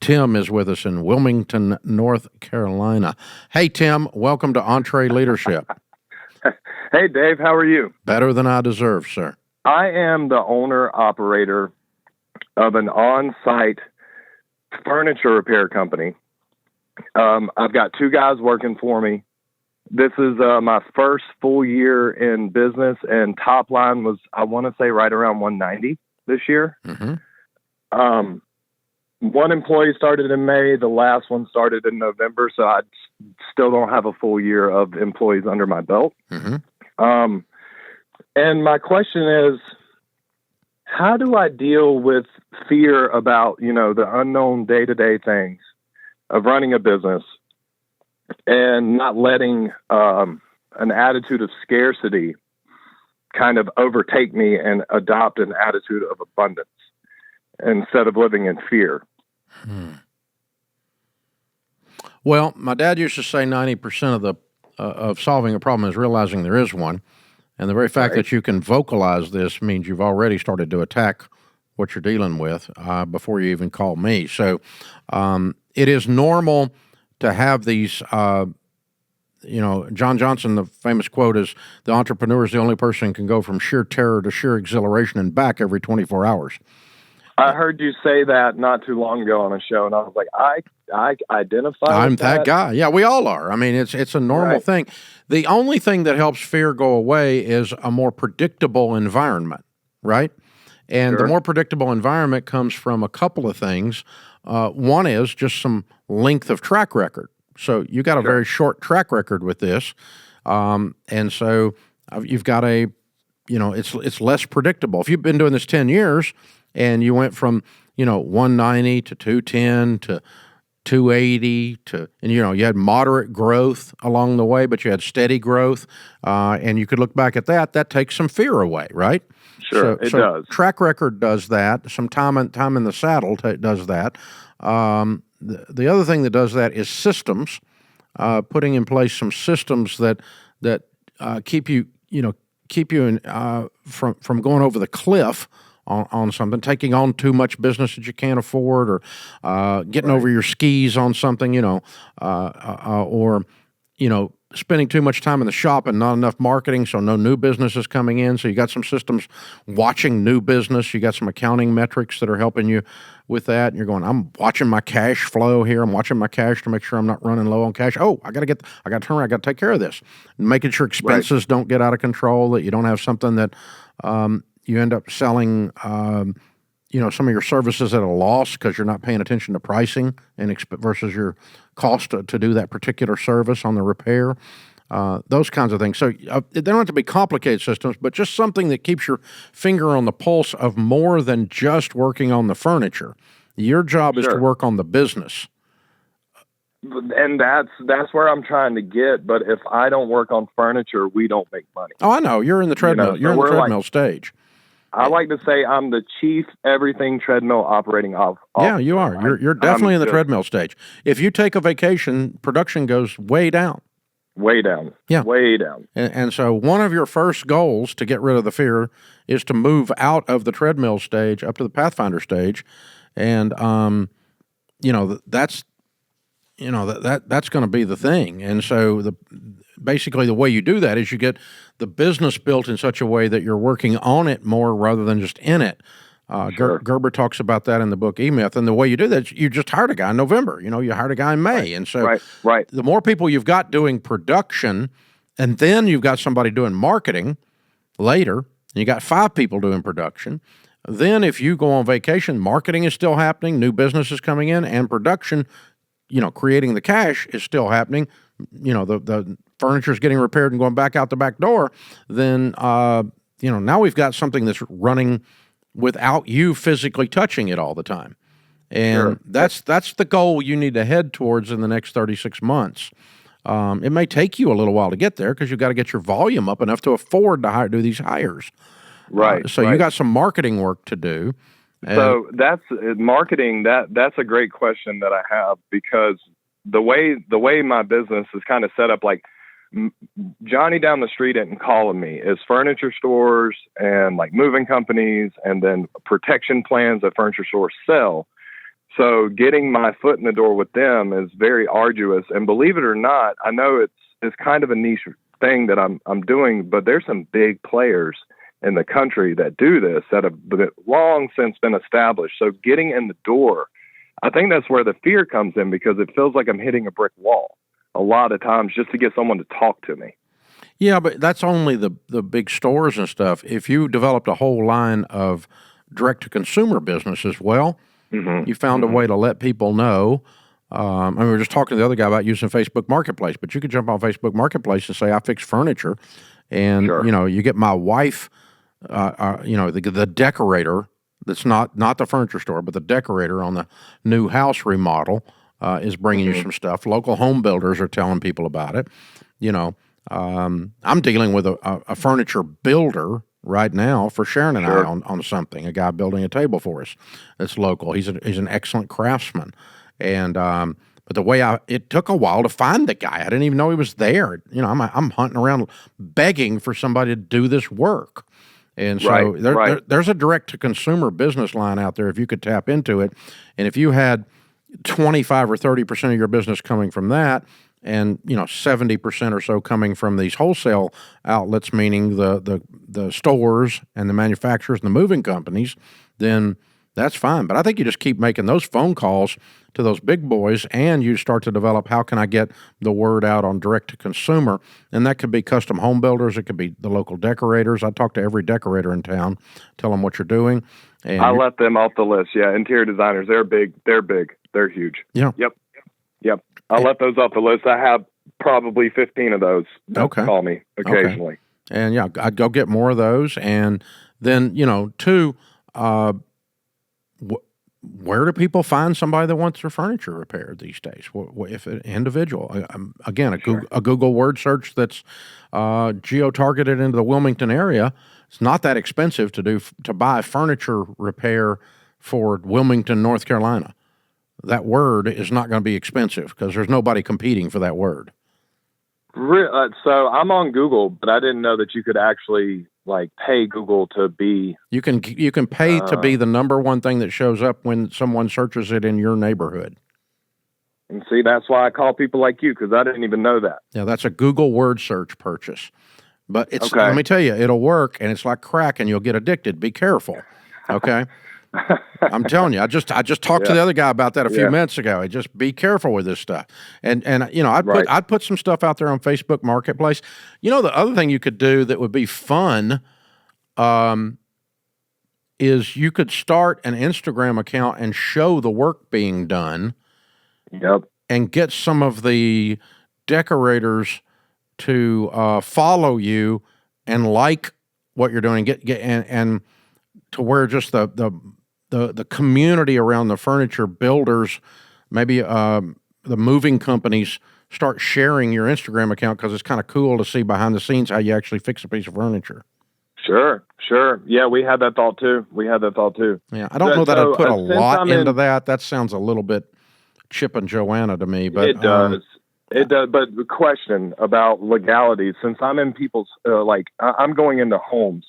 Tim is with us in Wilmington, North Carolina. Hey, Tim, welcome to EntreLeadership. Hey, Dave, how are you? Better than I deserve, sir. I am the owner-operator of an on-site furniture repair company. I've got 2 guys working for me. This is my first full year in business, and top line was, I want to say, right around 190 this year. Mm-hmm. One employee started in May. The last one started in November, so I still don't have a full year of employees under my belt. Mm-hmm. And my question is, how do I deal with fear about, the unknown day-to-day things of running a business and not letting an attitude of scarcity kind of overtake me and adopt an attitude of abundance instead of living in fear? Well, my dad used to say 90% of solving a problem is realizing there is one. And the very fact that you can vocalize this means you've already started to attack what you're dealing with before you even call me. So it is normal to have these, John Johnson, the famous quote is, the entrepreneur is the only person who can go from sheer terror to sheer exhilaration and back every 24 hours. I heard you say that not too long ago on a show, and I was like, I identify I'm with that guy. Yeah, we all are. I mean, it's a normal thing. The only thing that helps fear go away is a more predictable environment, right? And the more predictable environment comes from a couple of things. One is just some length of track record. So you got a very short track record with this, and so you've got it's less predictable. If you've been doing this 10 years and you went from 190 to 210 to 280 and you had moderate growth along the way, but you had steady growth, and you could look back at that takes some fear away, right? Sure, it does. Track record does that. Some time in the saddle does that. The other thing that does that is systems, putting in place some systems that keep you from going over the cliff on something, taking on too much business that you can't afford, or getting over your skis on something, or spending too much time in the shop and not enough marketing, so no new business is coming in. So you got some systems watching new business. You got some accounting metrics that are helping you with that. And you're going, I'm watching my cash flow here. I'm watching my cash to make sure I'm not running low on cash. Oh, I got to turn around. I got to take care of this. And making sure expenses don't get out of control, that you don't have something that you end up selling some of your services at a loss because you're not paying attention to pricing and versus your cost to do that particular service on the repair, those kinds of things. So they don't have to be complicated systems, but just something that keeps your finger on the pulse of more than just working on the furniture. Your job is to work on the business. And that's where I'm trying to get. But if I don't work on furniture, we don't make money. Oh, I know. You're in the treadmill. You're in the treadmill stage. I like to say I'm the chief everything treadmill operating officer. Yeah, you are. You're definitely in the treadmill stage. If you take a vacation, production goes way down. Way down. Yeah. Way down. And so one of your first goals to get rid of the fear is to move out of the treadmill stage up to the Pathfinder stage. And, that's going to be the thing. And so basically the way you do that is you get the business built in such a way that you're working on it more rather than just in it. Gerber talks about that in the book E-Myth. And the way you do that, you just hired a guy in November. You hired a guy in May. And so the more people you've got doing production, and then you've got somebody doing marketing later, and you got 5 people doing production. Then if you go on vacation, marketing is still happening, new business is coming in, and production, creating the cash is still happening. The furniture is getting repaired and going back out the back door. Then, now we've got something that's running without you physically touching it all the time. And that's the goal you need to head towards in the next 36 months. It may take you a little while to get there because you've got to get your volume up enough to afford to do these hires. You got some marketing work to do. So that's marketing. That's a great question that I have, because the way my business is kind of set up, like Johnny down the street isn't calling me. It's furniture stores and like moving companies and then protection plans that furniture stores sell. So getting my foot in the door with them is very arduous. And believe it or not, I know it's kind of a niche thing that I'm doing, but there's some big players in the country that do this that have long since been established. So getting in the door, I think that's where the fear comes in, because it feels like I'm hitting a brick wall a lot of times just to get someone to talk to me. Yeah, but that's only the big stores and stuff. If you developed a whole line of direct-to-consumer business as well, you found a way to let people know. I mean, we were just talking to the other guy about using Facebook Marketplace, but you could jump on Facebook Marketplace and say, I fix furniture, and, you get my wife, the decorator that's not the furniture store, but the decorator on the new house remodel is bringing you some stuff. Local home builders are telling people about it. I'm dealing with a furniture builder right now for Sharon and I on something. A guy building a table for us that's local. He's an excellent craftsman, and but the way it took a while to find the guy. I didn't even know he was there. I'm hunting around begging for somebody to do this work. And so there's a direct-to-consumer business line out there if you could tap into it. And if you had 25 or 30% of your business coming from that, and 70% or so coming from these wholesale outlets, meaning the stores and the manufacturers and the moving companies, then that's fine. But I think you just keep making those phone calls to those big boys, and you start to develop, how can I get the word out on direct-to-consumer? And that could be custom home builders. It could be the local decorators. I talk to every decorator in town, tell them what you're doing. And I let them off the list. Yeah, interior designers, they're big. They're huge. Yeah. Yep. I let those off the list. I have probably 15 of those that call me occasionally. Okay. And yeah, I'd go get more of those. And then, two, where do people find somebody that wants their furniture repaired these days? If an individual, again, a Google word search that's geo-targeted into the Wilmington area, it's not that expensive to buy furniture repair for Wilmington, North Carolina. That word is not going to be expensive because there's nobody competing for that word. So I'm on Google, but I didn't know that you could actually pay Google to be. You can pay to be the number one thing that shows up when someone searches it in your neighborhood. And see, that's why I call people like you, because I didn't even know that. Yeah, that's a Google word search purchase. But let me tell you, it'll work, and it's like crack, and you'll get addicted. Be careful, okay? I'm telling you, I just talked to the other guy about that a few minutes ago. Just be careful with this stuff. And I'd put some stuff out there on Facebook Marketplace. The other thing you could do that would be fun is you could start an Instagram account and show the work being done. Yep. And get some of the decorators to follow you and like what you're doing, and to where just the community around the furniture builders, maybe the moving companies, start sharing your Instagram account, because it's kind of cool to see behind the scenes how you actually fix a piece of furniture. Sure. Yeah, we had that thought too. Yeah, I don't know that I'd put a lot into that. That sounds a little bit Chip and Joanna to me, but it does. It does. But the question about legality, since I'm in people's I'm going into homes,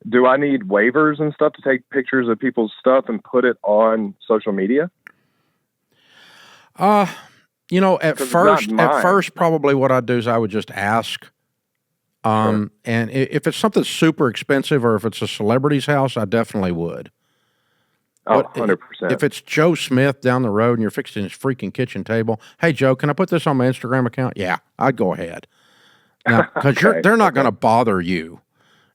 do I need waivers and stuff to take pictures of people's stuff and put it on social media? At first, probably what I'd do is I would just ask. And if it's something super expensive, or if it's a celebrity's house, I definitely would. Oh, 100%. If it's Joe Smith down the road and you're fixing his freaking kitchen table, hey, Joe, can I put this on my Instagram account? Yeah, I'd go ahead. Now, because they're not going to bother you.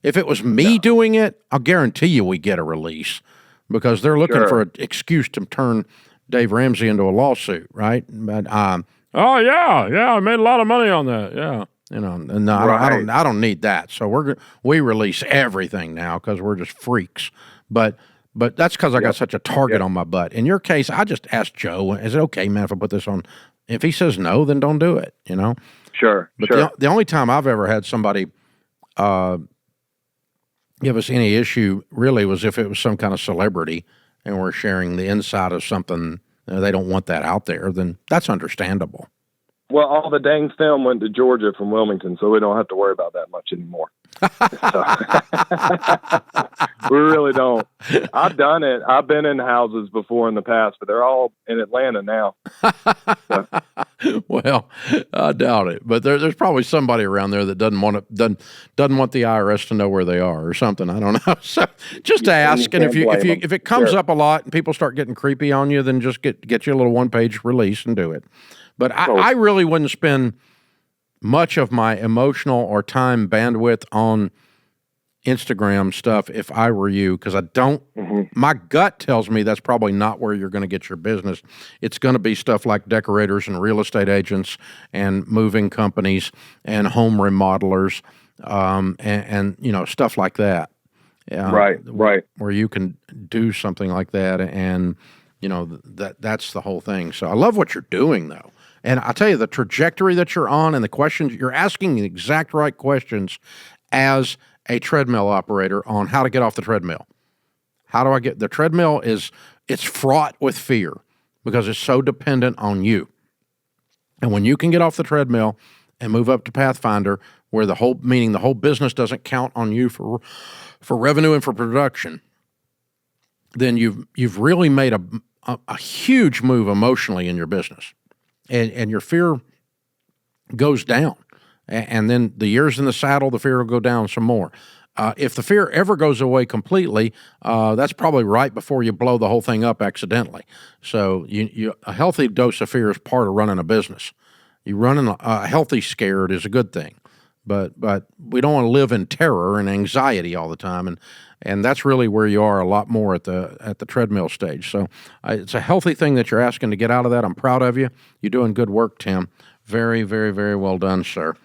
If it was me doing it, I'll guarantee you we get a release, because they're looking for an excuse to turn Dave Ramsey into a lawsuit, right? But I made a lot of money on that. Yeah, I don't need that. So we release everything now because we're just freaks. But that's because I got such a target on my butt. In your case, I just asked Joe, is it okay, man, if I put this on? If he says no, then don't do it, Sure. But the only time I've ever had somebody give us any issue really was if it was some kind of celebrity and we're sharing the inside of something, they don't want that out there, then that's understandable. Well, all the dang film went to Georgia from Wilmington, so we don't have to worry about that much anymore. So, we really don't. I've done it. I've been in houses before in the past, but they're all in Atlanta now. So. Well, I doubt it, but there's probably somebody around there that doesn't want the IRS to know where they are or something. I don't know. So just ask, and if it comes up a lot and people start getting creepy on you, then just get you a little 1-page release and do it. But I really wouldn't spend much of my emotional or time bandwidth on Instagram stuff if I were you, because I don't, my gut tells me that's probably not where you're going to get your business. It's going to be stuff like decorators and real estate agents and moving companies and home remodelers, and you know, stuff like that. Right. Where you can do something like that, and you know, that's the whole thing. So I love what you're doing, though. And I tell you, the trajectory that you're on and the questions, you're asking the exact right questions as a treadmill operator on how to get off the treadmill. How do I get the treadmill it's fraught with fear because it's so dependent on you. And when you can get off the treadmill and move up to Pathfinder, where the whole business doesn't count on you for revenue and for production, then you've really made a huge move emotionally in your business. And your fear goes down. And then the years in the saddle, the fear will go down some more. If the fear ever goes away completely, that's probably right before you blow the whole thing up accidentally. So a healthy dose of fear is part of running a business. You running a healthy scared is a good thing, but we don't want to live in terror and anxiety all the time, and that's really where you are a lot more at the treadmill stage. So it's a healthy thing that you're asking to get out of that. I'm proud of you. You're doing good work, Tim. Very, very, very well done, sir.